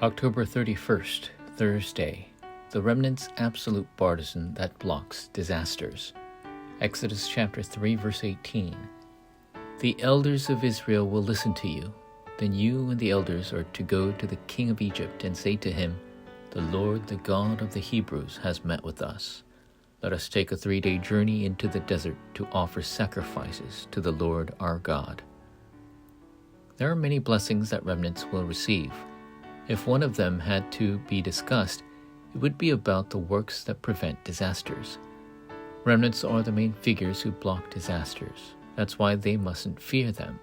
October 31st, Thursday. The Remnant's absolute Bartizan that blocks disasters. Exodus chapter 3, verse 18. The elders of Israel will listen to you. Then you and the elders are to go to the king of Egypt and say to him, "The Lord, the God of the Hebrews, has met with us. Let us take a 3-day journey into the desert to offer sacrifices to the Lord our God." There are many blessings that remnants will receive. If one of them had to be discussed, it would be about the works that prevent disasters. Remnants are the main figures who block disasters. That's why they mustn't fear them.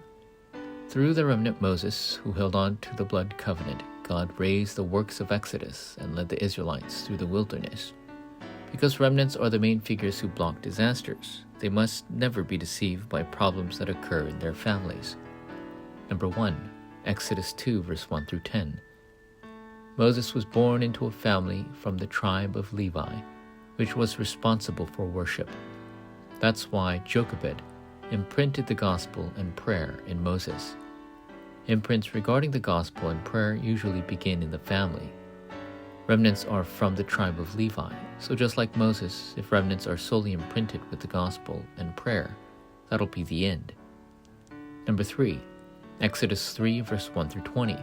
Through the remnant Moses, who held on to the blood covenant, God raised the works of Exodus and led the Israelites through the wilderness. Because remnants are the main figures who block disasters, they must never be deceived by problems that occur in their families. Number 1, Exodus 2, verse 1 through 10. Moses was born into a family from the tribe of Levi, which was responsible for worship. That's why Jochebed imprinted the gospel and prayer in Moses. Imprints regarding the gospel and prayer usually begin in the family. Remnants are from the tribe of Levi, so just like Moses, if remnants are solely imprinted with the gospel and prayer, that'll be the end. Number 3, Exodus 3, verse 1 through 20.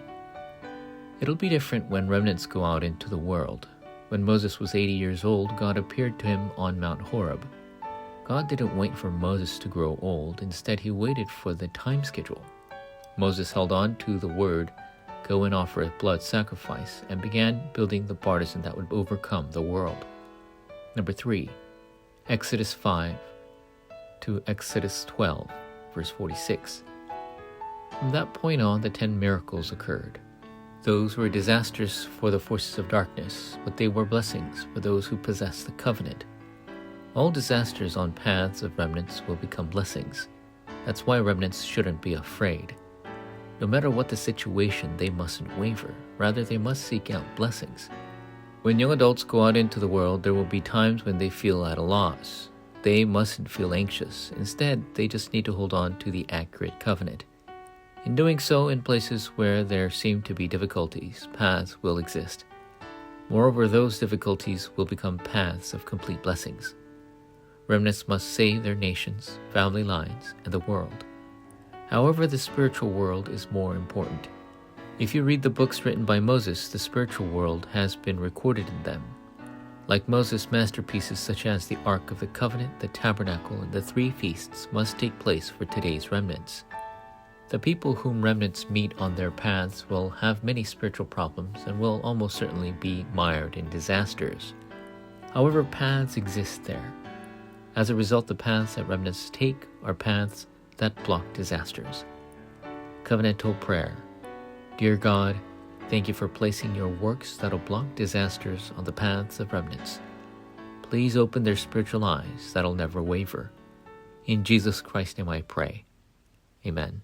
It'll be different when remnants go out into the world. When Moses was 80 years old, God appeared to him on Mount Horeb. God didn't wait for Moses to grow old. Instead, he waited for the time schedule. Moses held on to the word, "Go and offer a blood sacrifice," and began building the Bartizan that would overcome the world. Number 3, Exodus 5 to Exodus 12, verse 46. From that point on, the 10 miracles occurred. Those were disasters for the forces of darkness, but they were blessings for those who possess the covenant. All disasters on paths of remnants will become blessings. That's why remnants shouldn't be afraid. No matter what the situation, they mustn't waver. Rather, they must seek out blessings. When young adults go out into the world, there will be times when they feel at a loss. They mustn't feel anxious. Instead, they just need to hold on to the accurate covenant. In doing so, in places where there seem to be difficulties, paths will exist. Moreover, those difficulties will become paths of complete blessings. Remnants must save their nations, family lines, and the world. However, the spiritual world is more important. If you read the books written by Moses, the spiritual world has been recorded in them. Like Moses, masterpieces such as the Ark of the Covenant, the Tabernacle, and the 3 feasts must take place for today's remnants. The people whom remnants meet on their paths will have many spiritual problems and will almost certainly be mired in disasters. However, paths exist there. As a result, the paths that remnants take are paths that block disasters. Covenantal prayer. Dear God, thank you for placing your works that'll block disasters on the paths of remnants. Please open their spiritual eyes that'll never waver. In Jesus Christ's name I pray. Amen.